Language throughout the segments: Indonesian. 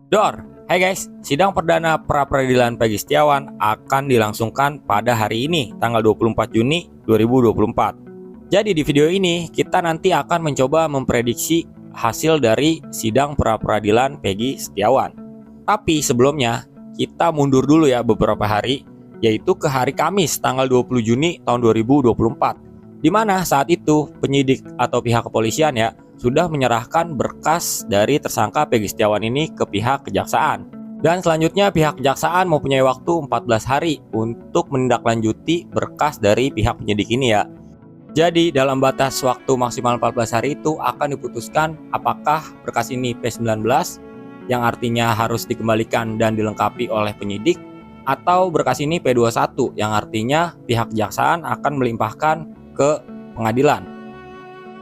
Dor, hai guys, sidang perdana pra-peradilan Peggy Setiawan akan dilangsungkan pada hari ini, tanggal 24 Juni 2024. Jadi di video ini, kita nanti akan mencoba memprediksi hasil dari sidang pra-peradilan Peggy Setiawan. Tapi sebelumnya, kita mundur dulu ya beberapa hari, yaitu ke hari Kamis, tanggal 20 Juni tahun 2024. Di mana saat itu penyidik atau pihak kepolisian ya sudah menyerahkan berkas dari tersangka Peggy Setiawan ini ke pihak kejaksaan. Dan selanjutnya pihak kejaksaan mempunyai waktu 14 hari untuk menindaklanjuti berkas dari pihak penyidik ini ya. Jadi dalam batas waktu maksimal 14 hari itu akan diputuskan apakah berkas ini P19 yang artinya harus dikembalikan dan dilengkapi oleh penyidik, atau berkas ini P21 yang artinya pihak kejaksaan akan melimpahkan ke pengadilan.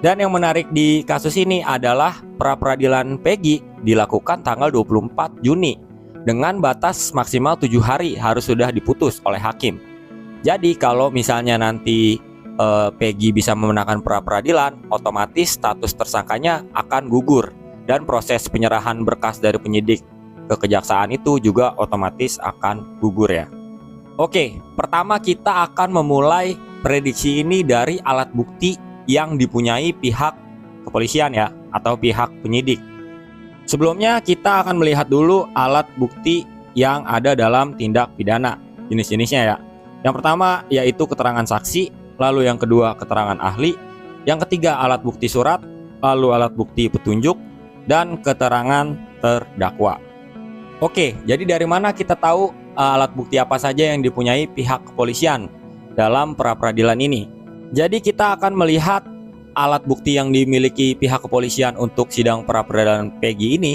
Dan yang menarik di kasus ini adalah pra-peradilan Peggy dilakukan tanggal 24 Juni dengan batas maksimal 7 hari harus sudah diputus oleh hakim. Jadi kalau misalnya nanti Peggy bisa memenangkan pra-peradilan, otomatis status tersangkanya akan gugur dan proses penyerahan berkas dari penyidik ke kejaksaan itu juga otomatis akan gugur ya. Oke, pertama kita akan memulai prediksi ini dari alat bukti yang dipunyai pihak kepolisian ya, atau pihak penyidik. Sebelumnya kita akan melihat dulu alat bukti yang ada dalam tindak pidana, jenis-jenisnya ya. Yang pertama yaitu keterangan saksi, lalu yang kedua keterangan ahli, yang ketiga alat bukti surat, lalu alat bukti petunjuk, dan keterangan terdakwa. Oke, jadi dari mana kita tahu alat bukti apa saja yang dipunyai pihak kepolisian dalam pra-peradilan ini? Jadi kita akan melihat alat bukti yang dimiliki pihak kepolisian untuk sidang pra-peradilan Peggy ini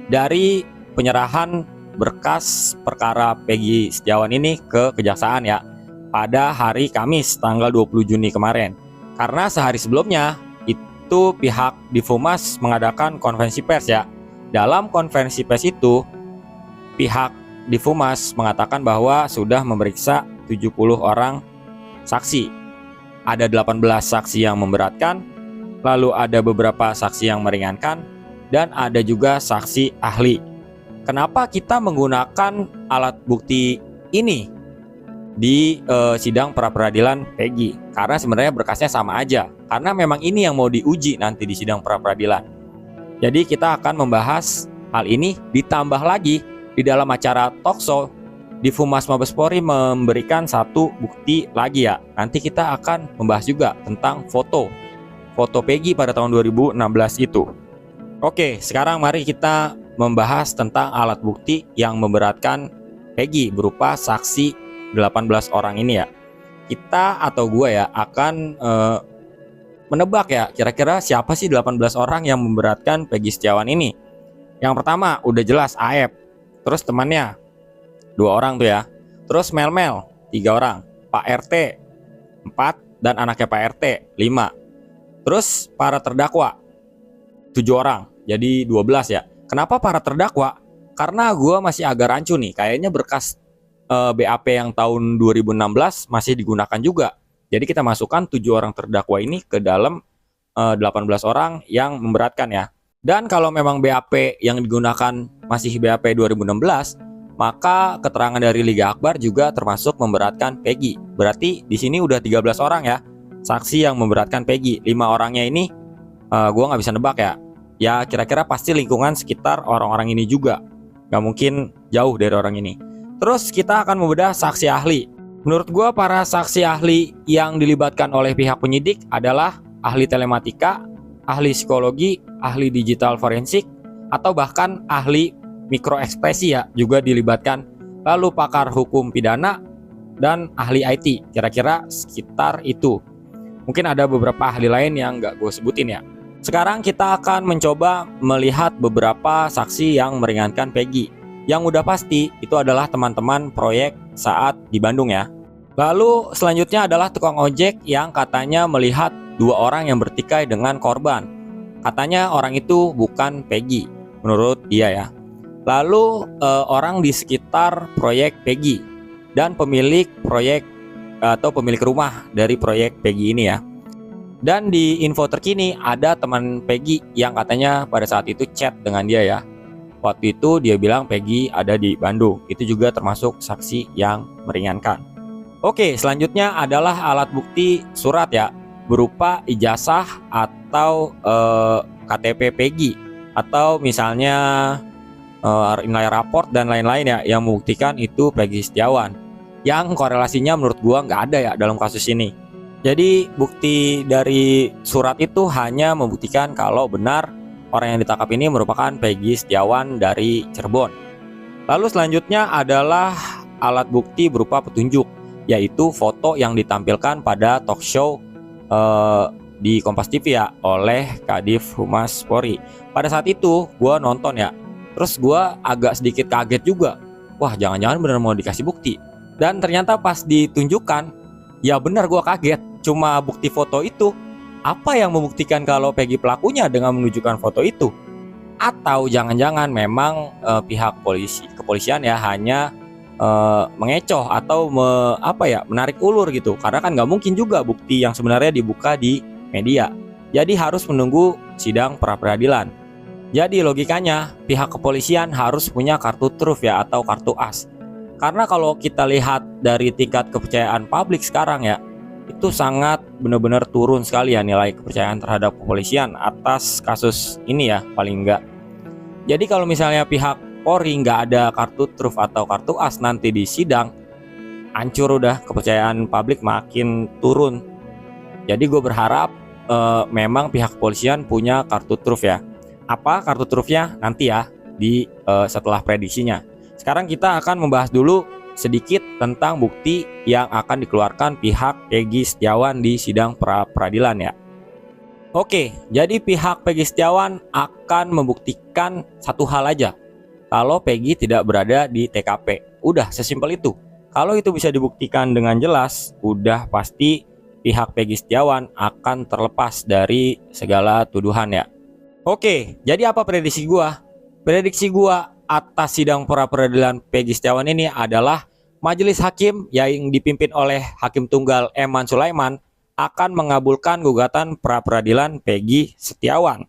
dari penyerahan berkas perkara Peggy Setiawan ini ke kejaksaan ya pada hari Kamis tanggal 20 Juni kemarin. Karena sehari sebelumnya itu pihak Difumas mengadakan konferensi pers ya. Dalam konferensi pers itu pihak Difumas mengatakan bahwa sudah memeriksa 70 orang saksi. Ada 18 saksi yang memberatkan, lalu ada beberapa saksi yang meringankan, dan ada juga saksi ahli. Kenapa kita menggunakan alat bukti ini di sidang pra-peradilan Peggy? Karena sebenarnya berkasnya sama aja, karena memang ini yang mau diuji nanti di sidang pra-peradilan. Jadi kita akan membahas hal ini, ditambah lagi di dalam acara talkshow Difumas Mabes Polri memberikan satu bukti lagi ya. Nanti kita akan membahas juga tentang foto Peggy pada tahun 2016 itu. Oke, sekarang mari kita membahas tentang alat bukti yang memberatkan Peggy berupa saksi 18 orang ini ya. Kita atau gue ya akan menebak ya, kira-kira siapa sih 18 orang yang memberatkan Peggy Setiawan ini. Yang pertama udah jelas Aep, terus temannya 2 orang tuh ya. Terus Mel 3 orang, Pak RT 4, dan anaknya Pak RT 5. Terus para terdakwa 7 orang, jadi 12 ya. Kenapa para terdakwa? Karena gue masih agak rancu nih, kayaknya berkas BAP yang tahun 2016 masih digunakan juga. Jadi kita masukkan 7 orang terdakwa ini ke dalam 18 orang yang memberatkan ya. Dan kalau memang BAP yang digunakan masih BAP 2016, maka keterangan dari Liga Akbar juga termasuk memberatkan Peggy. Berarti di sini udah 13 orang ya saksi yang memberatkan Peggy. 5 orangnya ini gue nggak bisa nebak ya. Ya kira-kira pasti lingkungan sekitar orang-orang ini juga, nggak mungkin jauh dari orang ini. Terus kita akan membedah saksi ahli. Menurut gue para saksi ahli yang dilibatkan oleh pihak penyidik adalah ahli telematika, ahli psikologi, ahli digital forensik, atau bahkan ahli mikroekspresi ya juga dilibatkan, lalu pakar hukum pidana dan ahli IT. Kira-kira sekitar itu. Mungkin ada beberapa ahli lain yang nggak gue sebutin ya. Sekarang kita akan mencoba melihat beberapa saksi yang meringankan Peggy. Yang udah pasti itu adalah teman-teman proyek saat di Bandung ya. Lalu selanjutnya adalah tukang ojek yang katanya melihat 2 orang yang bertikai dengan korban. Katanya orang itu bukan Peggy menurut dia ya. Lalu orang di sekitar proyek Peggy dan pemilik proyek atau pemilik rumah dari proyek Peggy ini ya. Dan di info terkini ada teman Peggy yang katanya pada saat itu chat dengan dia ya. waktu itu dia bilang Peggy ada di Bandung. Itu juga termasuk saksi yang meringankan. Oke, selanjutnya adalah alat bukti surat ya, berupa ijazah atau KTP Peggy, atau misalnya nilai raport dan lain-lain ya, yang membuktikan itu Peggy Setiawan. Yang korelasinya menurut gua nggak ada ya dalam kasus ini. Jadi bukti dari surat itu hanya membuktikan kalau benar orang yang ditangkap ini merupakan Peggy Setiawan dari Cirebon. Lalu selanjutnya adalah alat bukti berupa petunjuk, yaitu foto yang ditampilkan pada talk show di Kompas TV ya, oleh Kadif Humas Polri. Pada saat itu gue nonton ya, terus gue agak sedikit kaget juga. Wah, jangan-jangan benar mau dikasih bukti. Dan ternyata pas ditunjukkan, ya benar gue kaget. Cuma bukti foto itu. Apa yang membuktikan kalau Peggy pelakunya dengan menunjukkan foto itu? Atau jangan-jangan memang pihak kepolisian ya hanya mengecoh atau menarik ulur gitu, karena kan nggak mungkin juga bukti yang sebenarnya dibuka di media. Jadi harus menunggu sidang pra peradilan. Jadi logikanya pihak kepolisian harus punya kartu truf ya, atau kartu as. Karena kalau kita lihat dari tingkat kepercayaan publik sekarang ya, itu sangat benar-benar turun sekali ya nilai kepercayaan terhadap kepolisian atas kasus ini ya, paling enggak. Jadi kalau misalnya pihak Polri nggak ada kartu truf atau kartu as nanti di sidang, hancur udah, kepercayaan publik makin turun. Jadi gue berharap memang pihak kepolisian punya kartu truf ya. Apa kartu trufnya nanti ya di setelah prediksinya. Sekarang kita akan membahas dulu sedikit tentang bukti yang akan dikeluarkan pihak Peggy Setiawan di sidang pra peradilan ya. Oke, jadi pihak Peggy Setiawan akan membuktikan satu hal aja, kalau Peggy tidak berada di TKP. Udah sesimpel itu. Kalau itu bisa dibuktikan dengan jelas, udah pasti pihak Peggy Setiawan akan terlepas dari segala tuduhan ya. Oke, jadi apa prediksi gua? Prediksi gua atas sidang pra peradilan Peggy Setiawan ini adalah majelis hakim yang dipimpin oleh Hakim Tunggal Eman Sulaiman akan mengabulkan gugatan pra peradilan Peggy Setiawan.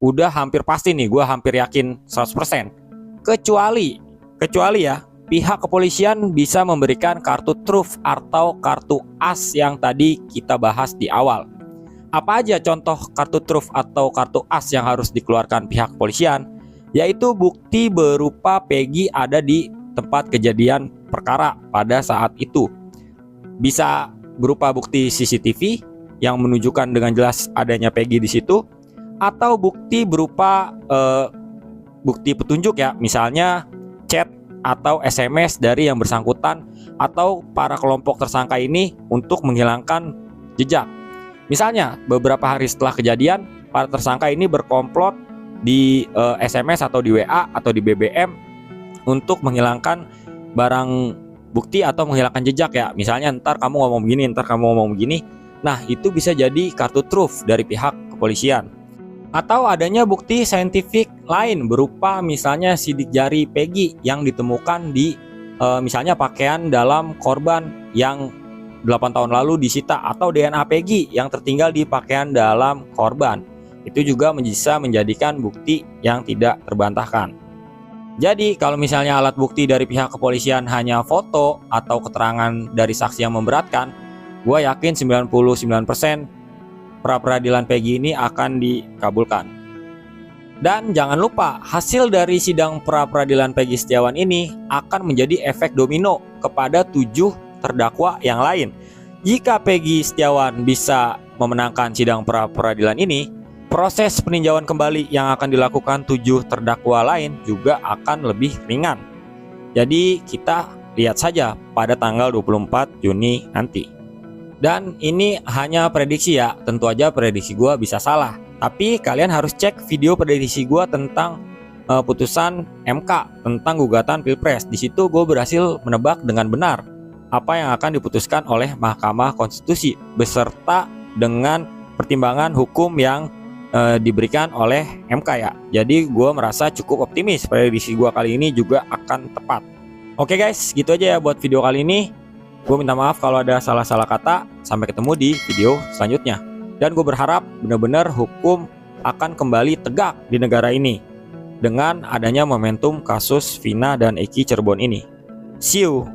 Udah hampir pasti nih, gua hampir yakin 100%. Kecuali ya pihak kepolisian bisa memberikan kartu truf atau kartu as yang tadi kita bahas di awal. Apa aja contoh kartu truf atau kartu as yang harus dikeluarkan pihak kepolisian? Yaitu bukti berupa Peggy ada di tempat kejadian perkara pada saat itu. Bisa berupa bukti CCTV yang menunjukkan dengan jelas adanya Peggy di situ, atau bukti berupa bukti petunjuk ya, misalnya chat atau SMS dari yang bersangkutan atau para kelompok tersangka ini untuk menghilangkan jejak. Misalnya beberapa hari setelah kejadian, para tersangka ini berkomplot di SMS atau di WA atau di BBM untuk menghilangkan barang bukti atau menghilangkan jejak ya. Misalnya ntar kamu ngomong begini, ntar kamu ngomong begini. Nah, itu bisa jadi kartu truf dari pihak kepolisian. Atau adanya bukti saintifik lain berupa misalnya sidik jari Peggy yang ditemukan di misalnya pakaian dalam korban yang 8 tahun lalu disita, atau DNA Peggy yang tertinggal di pakaian dalam korban. Itu juga bisa menjadikan bukti yang tidak terbantahkan. Jadi kalau misalnya alat bukti dari pihak kepolisian hanya foto atau keterangan dari saksi yang memberatkan, gue yakin 99% pra peradilan Peggy ini akan dikabulkan. Dan jangan lupa, hasil dari sidang pra peradilan Peggy Setiawan ini akan menjadi efek domino kepada 7 terdakwa yang lain. Jika Peggy Setiawan bisa memenangkan sidang pra peradilan ini, proses peninjauan kembali yang akan dilakukan 7 terdakwa lain juga akan lebih ringan. Jadi kita lihat saja pada tanggal 24 Juni nanti. Dan ini hanya prediksi ya, tentu aja prediksi gua bisa salah. Tapi kalian harus cek video prediksi gua tentang putusan MK tentang gugatan Pilpres. Di situ gue berhasil menebak dengan benar apa yang akan diputuskan oleh Mahkamah Konstitusi beserta dengan pertimbangan hukum yang diberikan oleh MK ya. Jadi gue merasa cukup optimis prediksi gue kali ini juga akan tepat. Oke guys, gitu aja ya buat video kali ini. Gue minta maaf kalau ada salah-salah kata. Sampai ketemu di video selanjutnya. Dan gue berharap benar-benar hukum akan kembali tegak di negara ini. dengan adanya momentum kasus Vina dan Eki Cirebon ini. See you!